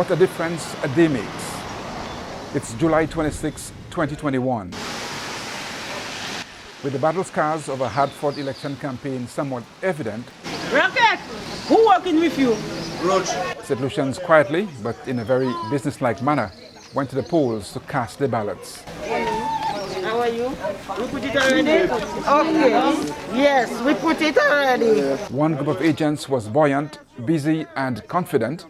What a difference a day makes. It's July 26, 2021. With the battle scars of a hard-fought election campaign somewhat evident, Rocket, who working with you? Roach. St. Lucians quietly, but in a very businesslike manner, went to the polls to cast their ballots. How are you? We put it already? Okay. Yes, we put it already. One group of agents was buoyant, busy and confident,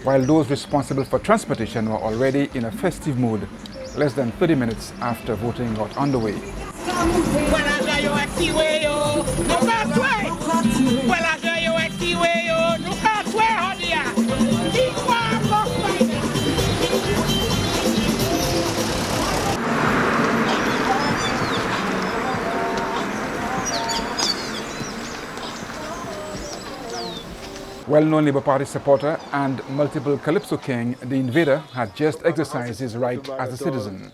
while those responsible for transportation were already in a festive mood less than 30 minutes after voting got underway. Well-known Labour Party supporter and multiple Calypso king, the invader had just exercised his right as a citizen.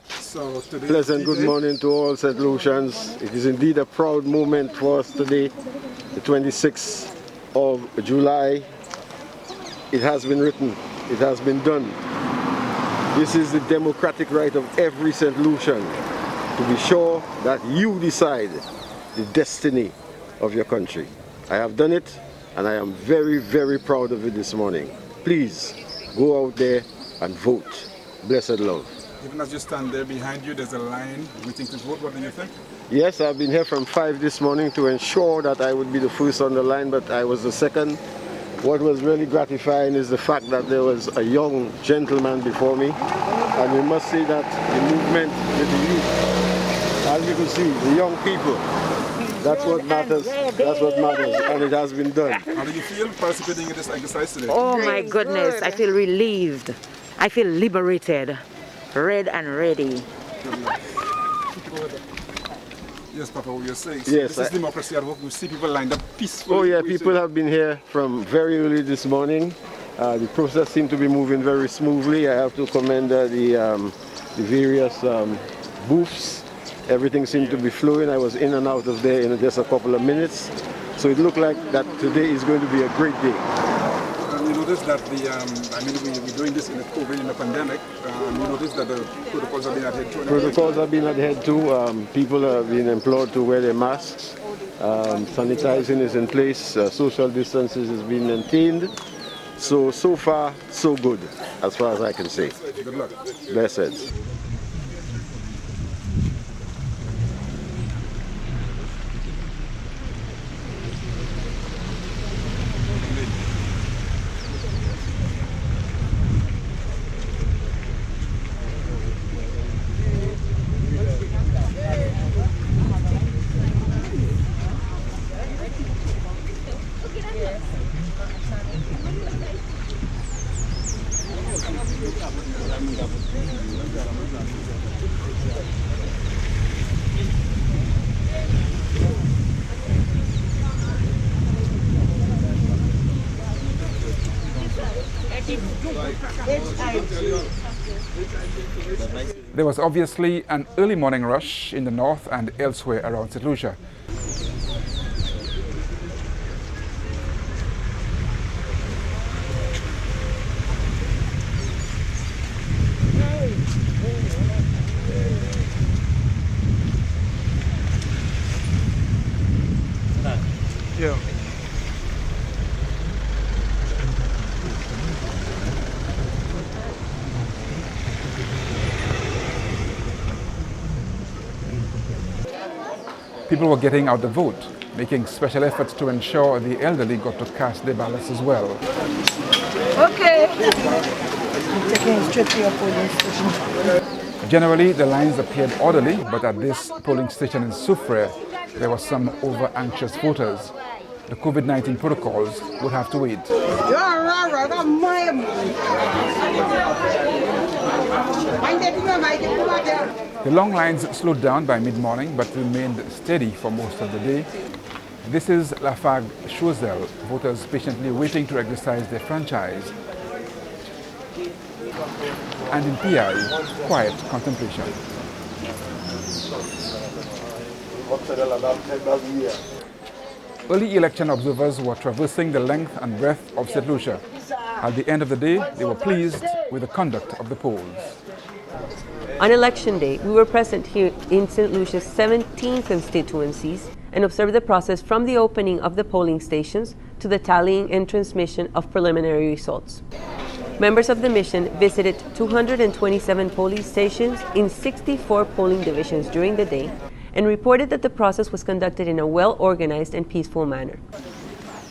Pleasant good morning to all St. Lucians. It is indeed a proud moment for us today, the 26th of July. It has been written, it has been done. This is the democratic right of every St. Lucian to be sure that you decide the destiny of your country. I have done it. And I am very, very proud of it this morning. Please go out there and vote. Blessed love. Even as you stand there behind you, there's a line waiting to vote. What do you think? Yes, I've been here from 5 this morning to ensure that I would be the first on the line, but I was the second. What was really gratifying is the fact that there was a young gentleman before me. And we must say that the movement with the youth, as you can see, the young people, that's what matters. That's what matters, and it has been done. How do you feel participating in this exercise today? Oh my goodness, I feel relieved. I feel liberated, red and ready. Yes, Papa, what you're saying. So yes, this is democracy at work. We see people lined up peacefully. Oh yeah, people have been here from very early this morning. The process seemed to be moving very smoothly. I have to commend the various booths. Everything seemed to be flowing. I was in and out of there in just a couple of minutes. So it looked like that today is going to be a great day. You notice that we're doing this in the COVID, in the pandemic. You notice that the protocols have been adhered to? Protocols have been adhered to. People have been implored to wear their masks. Sanitizing is in place. Social distances is being maintained. So far, so good, as far as I can say. Good luck. Blessed. There was obviously an early morning rush in the north and elsewhere around St. Lucia. Yeah. People were getting out the vote, making special efforts to ensure the elderly got to cast their ballots as well. Okay. I'm taking straight to your polling station. Generally, the lines appeared orderly, but at this polling station in Soufrière, there were some over-anxious voters. The COVID-19 protocols would have to wait. The long lines slowed down by mid-morning but remained steady for most of the day. This is Lafargue Choiseul, voters patiently waiting to exercise their franchise. And in Pierre, quiet contemplation. Early election observers were traversing the length and breadth of St. Lucia. At the end of the day, they were pleased with the conduct of the polls. On election day, we were present here in St. Lucia's 17 constituencies and observed the process from the opening of the polling stations to the tallying and transmission of preliminary results. Members of the mission visited 227 polling stations in 64 polling divisions during the day and reported that the process was conducted in a well-organized and peaceful manner.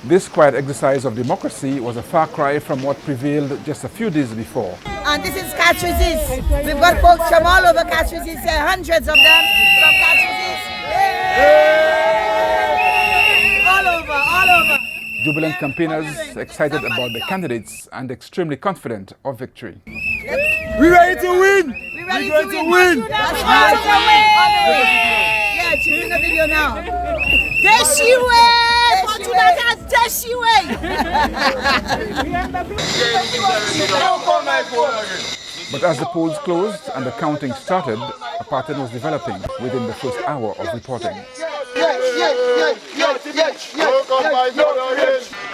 This quiet exercise of democracy was a far cry from what prevailed just a few days before. And this is Castries. We've got folks from all over Castries, hundreds of them from Castries. All over. Jubilant campaigners excited about the candidates and extremely confident of victory. We're ready to win! We're ready to win! That's right. Yeah, she's in the video now. But as the polls closed and the counting started, a pattern was developing within the first hour of reporting.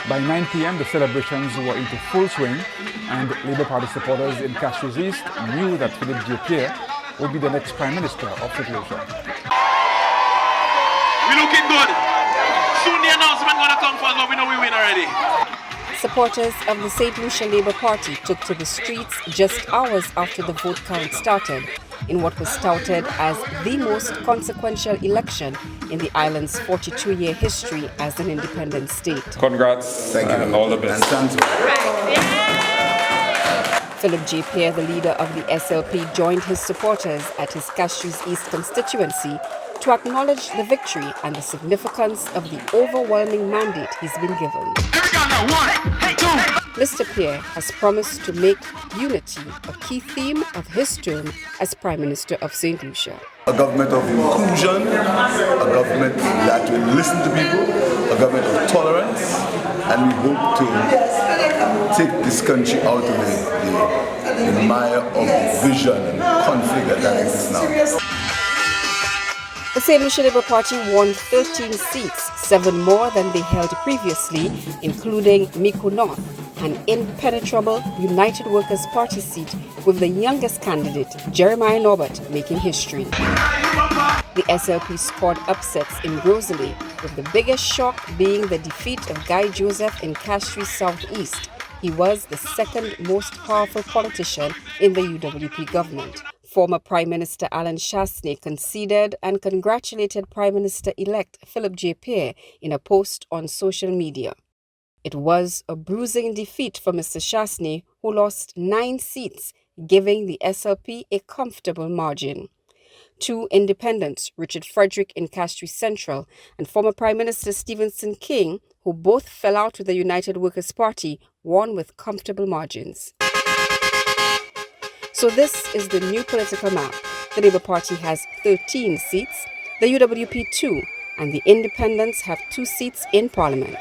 By 9 p.m., the celebrations were into full swing, and Labour Party supporters in Castries East knew that Philippe Pierre would be the next Prime Minister of St. Lucia. We're looking good. Soon the announcement gonna come for us, but we know we win already. Supporters of the St. Lucia Labour Party took to the streets just hours after the vote count started in what was touted as the most consequential election in the island's 42-year history as an independent state. Congrats. Thank you. And all the best. Philippe J. Pierre, the leader of the SLP, joined his supporters at his Castries East constituency to acknowledge the victory and the significance of the overwhelming mandate he's been given. Mr. Pierre has promised to make unity a key theme of his term as Prime Minister of St. Lucia. A government of inclusion, a government that will listen to people, a government of tolerance, and we hope to take this country out of the mire of division and conflict that exists now. The St. Lucia Labour Party won 13 seats, 7 more than they held previously, including Mico North, an impenetrable United Workers' Party seat with the youngest candidate, Jeremiah Norbert, making history. The SLP scored upsets in Rosalie, with the biggest shock being the defeat of Guy Joseph in Castries Southeast. He was the second most powerful politician in the UWP government. Former Prime Minister Alan Chasney conceded and congratulated Prime Minister-elect Philippe J. Pierre in a post on social media. It was a bruising defeat for Mr. Chasney, who lost 9 seats, giving the SLP a comfortable margin. 2 independents, Richard Frederick in Castries Central and former Prime Minister Stephenson King, who both fell out with the United Workers' Party, won with comfortable margins. So this is the new political map. The Labour Party has 13 seats, the UWP 2, and the Independents have 2 seats in Parliament.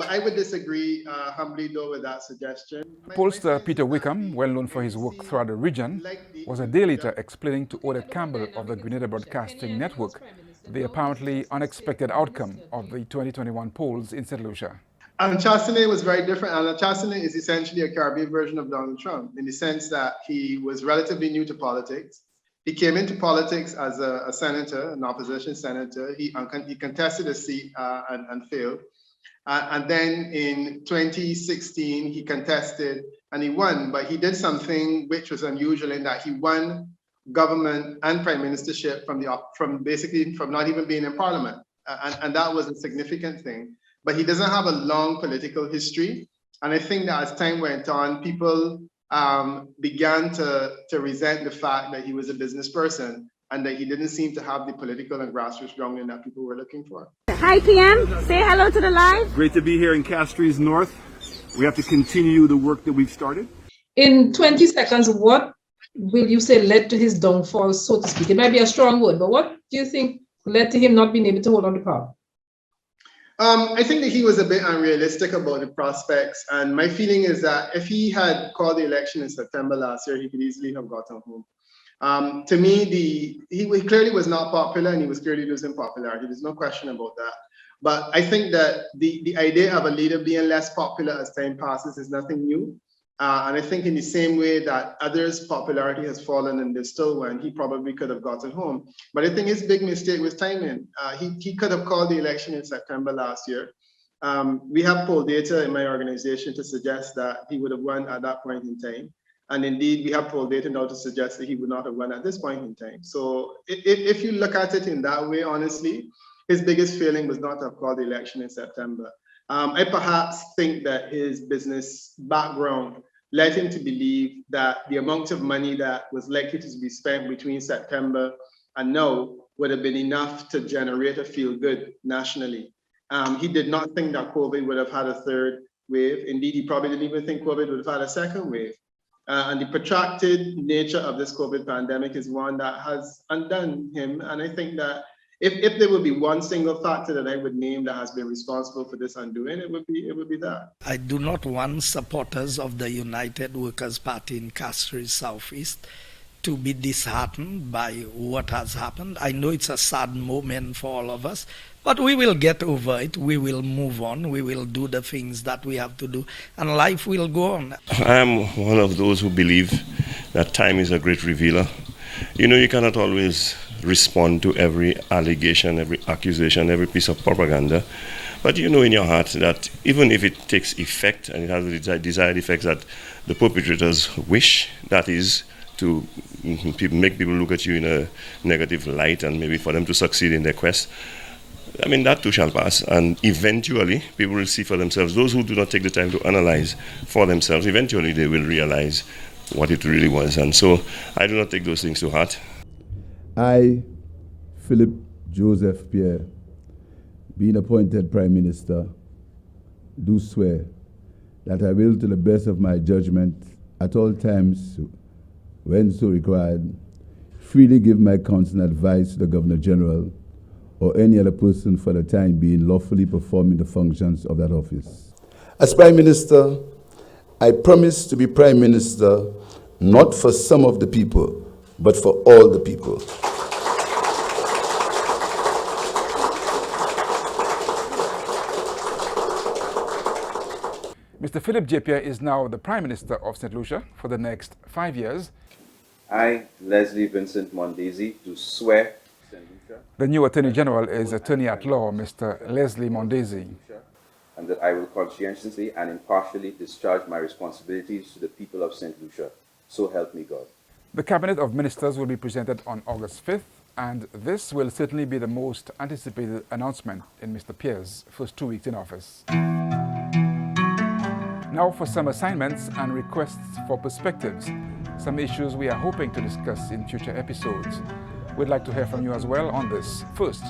I would disagree humbly though with that suggestion. Pollster Peter Wickham, well known for his work throughout the region, was a day later explaining to Odette Campbell of the Grenada Broadcasting Network the apparently unexpected outcome of the 2021 polls in St. Lucia. And Chasney was very different. And Chasney is essentially a Caribbean version of Donald Trump in the sense that he was relatively new to politics. He came into politics as a senator, an opposition senator. He contested a seat and failed. And then in 2016, he contested and he won, but he did something which was unusual in that he won government and prime ministership from not even being in parliament. And that was a significant thing. But he doesn't have a long political history. And I think that as time went on, people began to resent the fact that he was a business person and that he didn't seem to have the political and grassroots grounding that people were looking for. Hi, PM. Say hello to the live. Great to be here in Castries North. We have to continue the work that we've started. In 20 seconds, what will you say led to his downfall, so to speak? It might be a strong word, but what do you think led to him not being able to hold on to power? I think that he was a bit unrealistic about the prospects. And my feeling is that if he had called the election in September last year, he could easily have gotten home. To me, he clearly was not popular and he was clearly losing popularity. There's no question about that. But I think that the idea of a leader being less popular as time passes is nothing new. And I think in the same way that others' popularity has fallen and there's still one, he probably could have gotten home. But I think his big mistake was timing. He could have called the election in September last year. We have poll data in my organization to suggest that he would have won at that point in time. And indeed, we have poll data now to suggest that he would not have won at this point in time. So if you look at it in that way, honestly, his biggest failing was not to have called the election in September. I perhaps think that his business background led him to believe that the amount of money that was likely to be spent between September and now would have been enough to generate a feel-good nationally. He did not think that COVID would have had a third wave. Indeed, he probably didn't even think COVID would have had a second wave. And the protracted nature of this COVID pandemic is one that has undone him. And I think that if there would be one single factor that I would name that has been responsible for this undoing, it would be that. I do not want supporters of the United Workers' Party in Castries Southeast to be disheartened by what has happened. I know it's a sad moment for all of us, but we will get over it. We will move on. We will do the things that we have to do, and life will go on. I am one of those who believe that time is a great revealer. You know, you cannot always respond to every allegation, every accusation, every piece of propaganda. But you know in your heart that even if it takes effect and it has the desired effects that the perpetrators wish, that is to make people look at you in a negative light and maybe for them to succeed in their quest, I mean, that too shall pass. And eventually people will see for themselves. Those who do not take the time to analyze for themselves, eventually they will realize what it really was. And so I do not take those things to heart. I, Philip Joseph Pierre, being appointed Prime Minister, do swear that I will, to the best of my judgment, at all times, when so required, freely give my counsel and advice to the Governor General or any other person for the time being lawfully performing the functions of that office. As Prime Minister, I promise to be Prime Minister not for some of the people, but for all the people. Mr. Philip J. Pierre is now the Prime Minister of St. Lucia for the next 5 years. I, Leslie Vincent Mondesi, do swear. The new Attorney General is Attorney at Law, Mr. Leslie Mondesi. And that I will conscientiously and impartially discharge my responsibilities to the people of St. Lucia. So help me God. The Cabinet of Ministers will be presented on August 5th, and this will certainly be the most anticipated announcement in Mr. Pierre's first 2 weeks in office. Now for some assignments and requests for perspectives, some issues we are hoping to discuss in future episodes. We'd like to hear from you as well on this. First,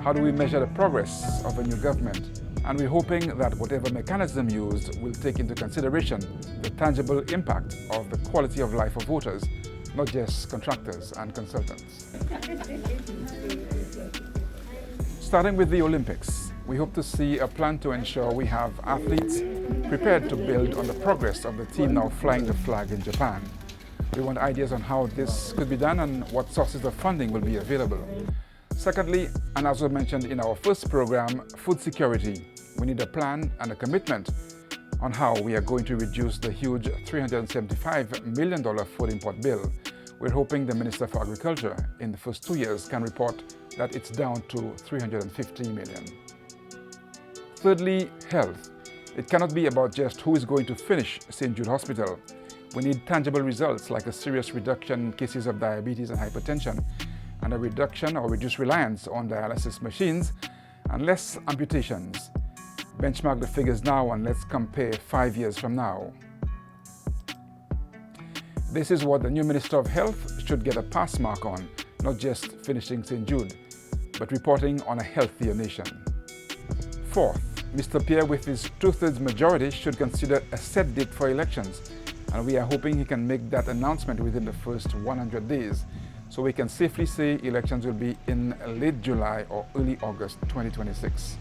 how do we measure the progress of a new government? And we're hoping that whatever mechanism used will take into consideration the tangible impact of the quality of life of voters, not just contractors and consultants. Starting with the Olympics, we hope to see a plan to ensure we have athletes prepared to build on the progress of the team now flying the flag in Japan. We want ideas on how this could be done and what sources of funding will be available. Secondly, and as we mentioned in our first program, food security. We need a plan and a commitment on how we are going to reduce the huge $375 million food import bill. We're hoping the Minister for Agriculture in the first 2 years can report that it's down to $350 million. Thirdly, health. It cannot be about just who is going to finish St. Jude Hospital. We need tangible results like a serious reduction in cases of diabetes and hypertension, and a reduction or reduced reliance on dialysis machines, and less amputations. Benchmark the figures now and let's compare 5 years from now. This is what the new Minister of Health should get a pass mark on, not just finishing St. Jude, but reporting on a healthier nation. Fourth, Mr. Pierre with his 2/3 majority should consider a set date for elections, and we are hoping he can make that announcement within the first 100 days, so we can safely say elections will be in late July or early August 2026.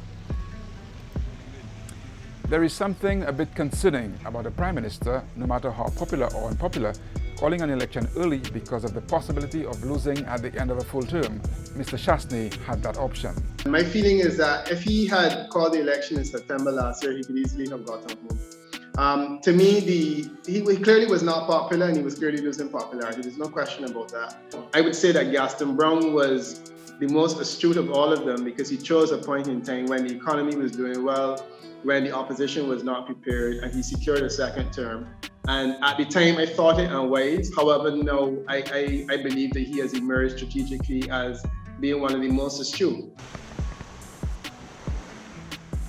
There is something a bit concerning about the Prime Minister, no matter how popular or unpopular, calling an election early because of the possibility of losing at the end of a full term. Mr. Chasney had that option. My feeling is that if he had called the election in September last year, he could easily have gotten home. To me, he clearly was not popular and he was clearly losing popularity. There's no question about that. I would say that Gaston Brown was the most astute of all of them because he chose a point in time when the economy was doing well, when the opposition was not prepared, and he secured a second term. And at the time, I thought it unwise. However, now I believe that he has emerged strategically as being one of the most astute.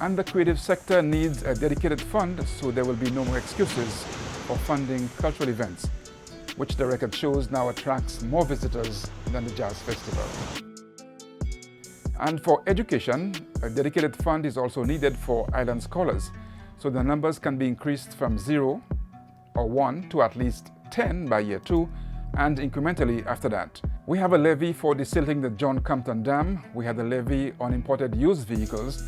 And the creative sector needs a dedicated fund so there will be no more excuses for funding cultural events, which the record shows now attracts more visitors than the Jazz Festival. And for education, a dedicated fund is also needed for island scholars, so the numbers can be increased from 0 or 1 to at least 10 by year 2, and incrementally after that. We have a levy for desilting the John Compton Dam, we have a levy on imported used vehicles,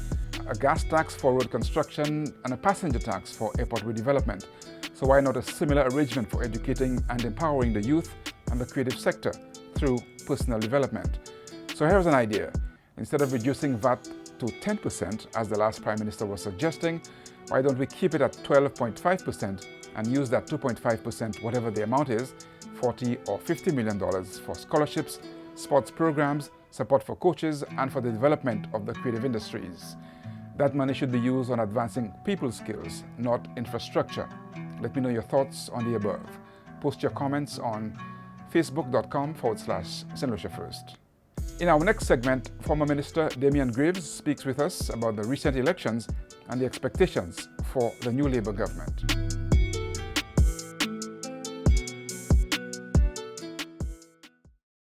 a gas tax for road construction, and a passenger tax for airport redevelopment. So why not a similar arrangement for educating and empowering the youth and the creative sector through personal development? So here's an idea. Instead of reducing VAT to 10%, as the last Prime Minister was suggesting, why don't we keep it at 12.5% and use that 2.5%, whatever the amount is, $40 or $50 million for scholarships, sports programs, support for coaches, and for the development of the creative industries. That money should be used on advancing people skills, not infrastructure. Let me know your thoughts on the above. Post your comments on facebook.com/St. Lucia First. In our next segment, former Minister Damian Graves speaks with us about the recent elections and the expectations for the new Labour government.